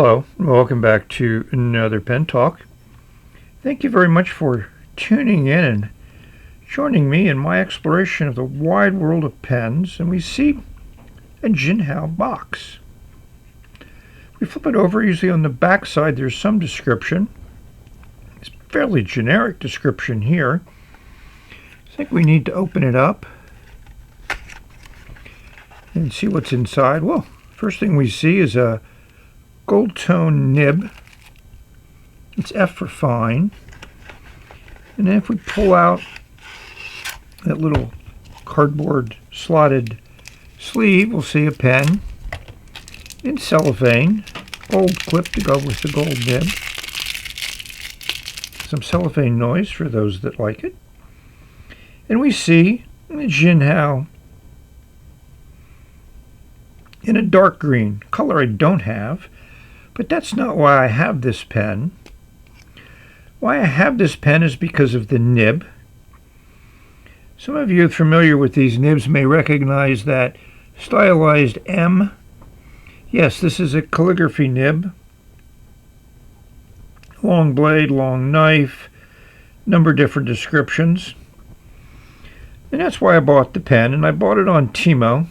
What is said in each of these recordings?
Hello, and welcome back to another pen talk. Thank you very much for tuning in and joining me in my exploration of the wide world of pens. And we see a Jinhao box. We flip it over. Usually on the back side there's some description. It's a fairly generic description here. I think we need to open it up and see what's inside. Well, first thing we see is a gold tone nib. It's F for fine. And then if we pull out that little cardboard slotted sleeve, we'll see a pen in cellophane, gold clip to go with the gold nib. Some cellophane noise for those that like it. And we see the Jinhao in a dark green, color I don't have. But that's not why I have this pen. Why I have this pen is because of the nib. Some of you familiar with these nibs may recognize that stylized M. Yes, this is a calligraphy nib. Long blade, long knife, number of different descriptions. And that's why I bought the pen, and I bought it on Temu.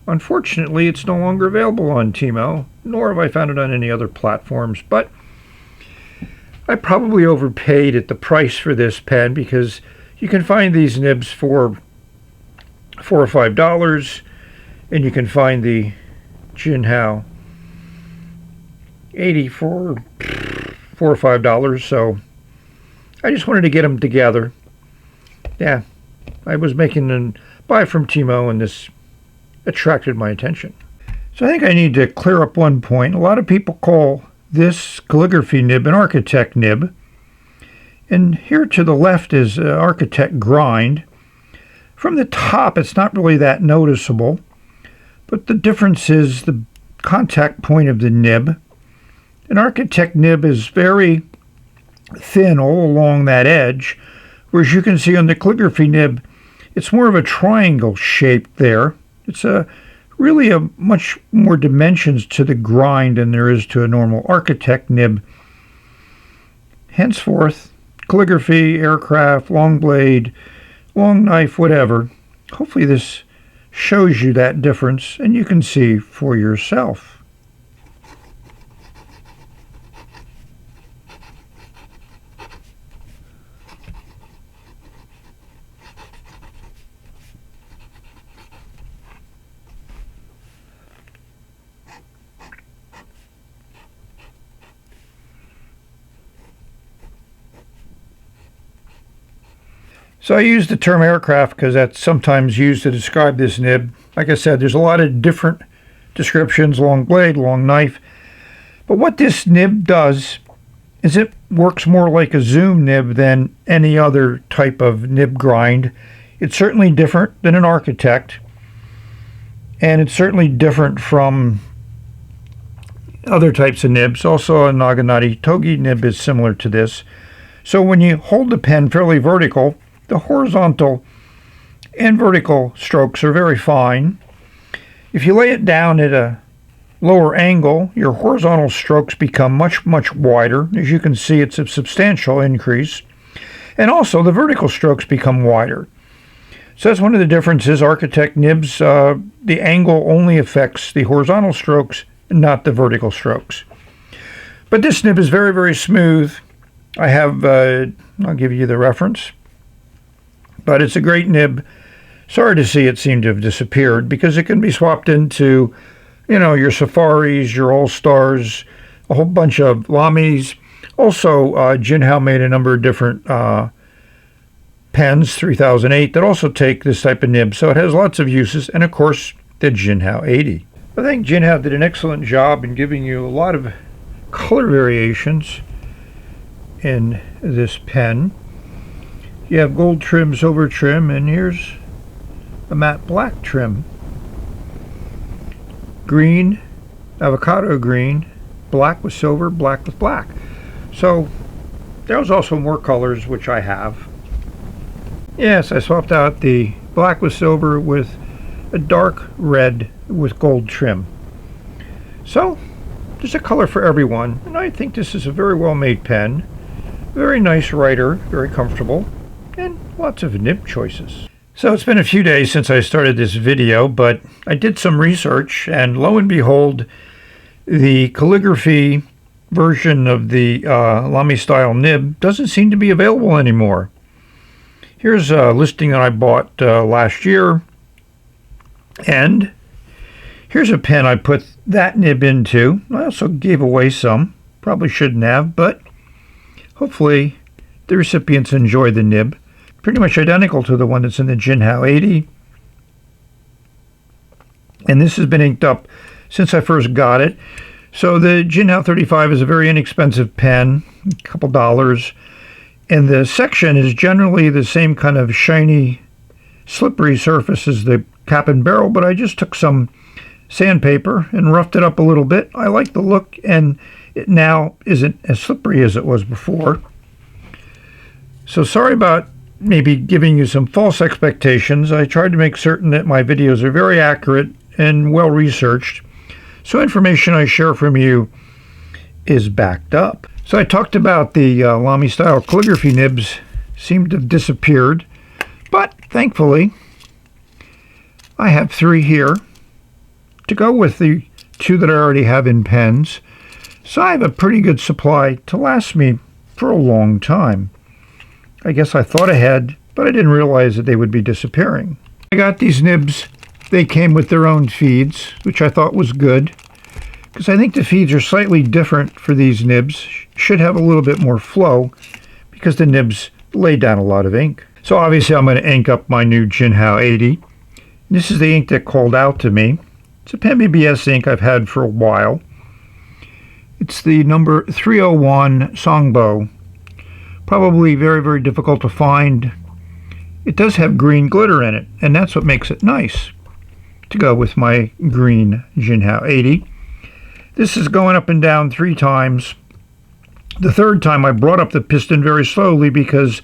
Unfortunately, it's no longer available on Temu, nor have I found it on any other platforms, but I probably overpaid at the price for this pen because you can find these nibs for $4 or $5, and you can find the Jinhao 80 for $4 or $5, so I just wanted to get them together. Yeah, I was making a buy from Temu, and this attracted my attention. So I think I need to clear up one point. A lot of people call this calligraphy nib an architect nib. And here to the left is architect grind. From the top, it's not really that noticeable, but the difference is the contact point of the nib. An architect nib is very thin all along that edge, whereas you can see on the calligraphy nib, it's more of a triangle shape there. It's really a much more dimensions to the grind than there is to a normal architect nib. Henceforth, calligraphy, aircraft, long blade, long knife, whatever. Hopefully this shows you that difference and you can see for yourself. So I use the term aircraft because that's sometimes used to describe this nib. Like I said, there's a lot of different descriptions, long blade, long knife. But what this nib does is it works more like a zoom nib than any other type of nib grind. It's certainly different than an architect, and it's certainly different from other types of nibs. Also a Naginata Togi nib is similar to this. So when you hold the pen fairly vertical, the horizontal and vertical strokes are very fine. If you lay it down at a lower angle, your horizontal strokes become much, much wider. As you can see, it's a substantial increase. And also, the vertical strokes become wider. So that's one of the differences. Architect nibs, the angle only affects the horizontal strokes, not the vertical strokes. But this nib is very, very smooth. I have, I'll give you the reference. But it's a great nib. Sorry to see it seem to have disappeared because it can be swapped into, your Safaris, your All-Stars, a whole bunch of Lamis. Also, Jinhao made a number of different pens, 3008, that also take this type of nib. So it has lots of uses. And, of course, the Jinhao 80. I think Jinhao did an excellent job in giving you a lot of color variations in this pen. You have gold trim, silver trim, and here's a matte black trim. Green, avocado green, black with silver, black with black. So there's also more colors which I have. Yes, I swapped out the black with silver with a dark red with gold trim. So there's a color for everyone, and I think this is a very well made pen. Very nice writer, very comfortable, and lots of nib choices. So it's been a few days since I started this video, but I did some research, and lo and behold, the calligraphy version of the Lamy style nib doesn't seem to be available anymore. Here's a listing that I bought last year, and here's a pen I put that nib into. I also gave away some, probably shouldn't have, but hopefully the recipients enjoy the nib. Pretty much identical to the one that's in the Jinhao 80. And this has been inked up since I first got it. So the Jinhao 35 is a very inexpensive pen, a couple dollars. And the section is generally the same kind of shiny, slippery surface as the cap and barrel, but I just took some sandpaper and roughed it up a little bit. I like the look, and it now isn't as slippery as it was before. So sorry about maybe giving you some false expectations. I tried to make certain that my videos are very accurate and well researched, so information I share from you is backed up. So I talked about the Lamy style calligraphy nibs seem to have disappeared, but thankfully I have 3 here to go with the 2 that I already have in pens, so I have a pretty good supply to last me for a long time. I guess I thought ahead, but I didn't realize that they would be disappearing. I got these nibs. They came with their own feeds, which I thought was good, because I think the feeds are slightly different for these nibs. Should have a little bit more flow, because the nibs lay down a lot of ink. So obviously I'm going to ink up my new Jinhao 80. This is the ink that called out to me. It's a Pen BBS ink I've had for a while. It's the number 301 Songbo. Probably very, very difficult to find. It does have green glitter in it, and that's what makes it nice to go with my green Jinhao 80. This is going up and down 3 times. The 3rd time I brought up the piston very slowly because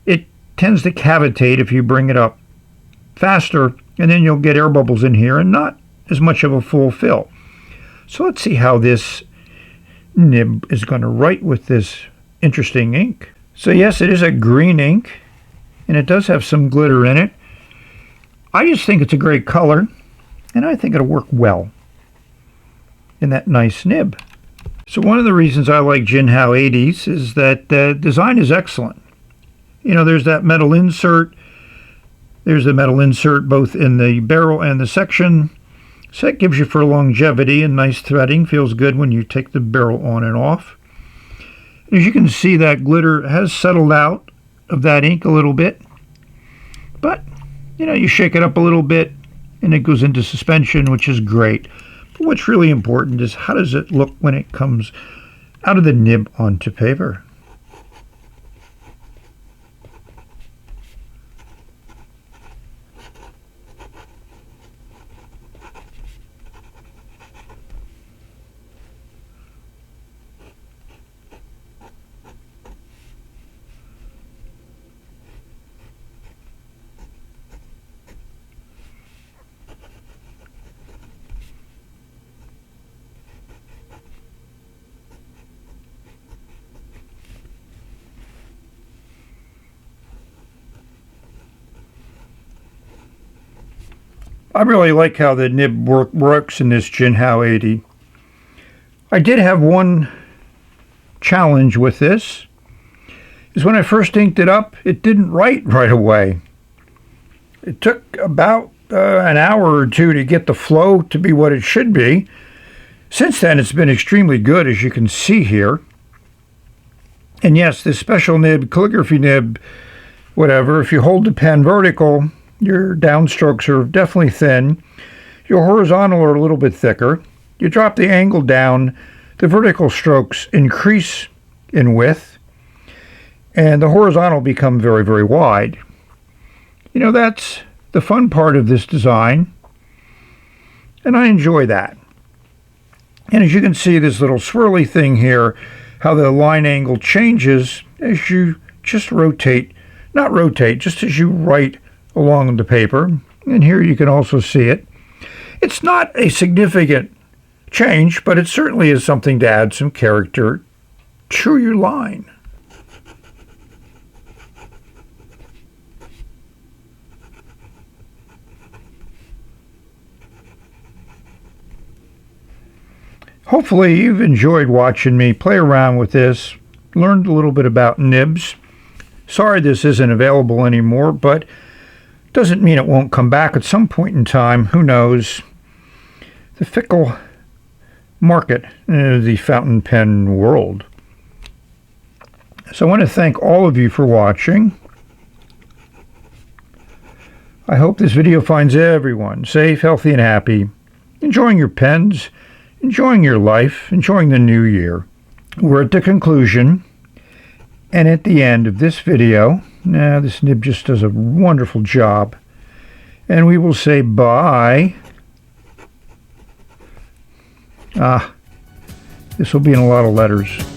it tends to cavitate if you bring it up faster, and then you'll get air bubbles in here and not as much of a full fill. So let's see how this nib is going to write with this interesting ink. So yes, it is a green ink, and it does have some glitter in it. I just think it's a great color, and I think it'll work well in that nice nib. So one of the reasons I like Jinhao 80s is that the design is excellent. You know, there's that metal insert. There's the metal insert both in the barrel and the section. So that gives you for longevity, and nice threading. Feels good when you take the barrel on and off. As you can see, that glitter has settled out of that ink a little bit. But, you know, you shake it up a little bit and it goes into suspension, which is great. But what's really important is how does it look when it comes out of the nib onto paper? I really like how the nib works in this Jinhao 80. I did have one challenge with this, is when I first inked it up, it didn't write right away. It took about an hour or 2 to get the flow to be what it should be. Since then, it's been extremely good, as you can see here. And yes, this special nib, calligraphy nib, whatever, if you hold the pen vertical, your downstrokes are definitely thin. Your horizontal are a little bit thicker. You drop the angle down, the vertical strokes increase in width, and the horizontal become very, very wide. You know, that's the fun part of this design, and I enjoy that. And as you can see, this little swirly thing here, how the line angle changes as you just rotate, not rotate, just as you write along the paper. And here you can also see it. It's not a significant change, but it certainly is something to add some character to your line. Hopefully you've enjoyed watching me play around with this, learned a little bit about nibs. Sorry this isn't available anymore, but doesn't mean it won't come back at some point in time. Who knows? The fickle market, the fountain pen world. So I want to thank all of you for watching. I hope this video finds everyone safe, healthy, and happy, enjoying your pens, enjoying your life, enjoying the new year. We're at the conclusion, and at the end of this video, this nib just does a wonderful job, and we will say bye. This will be in a lot of letters.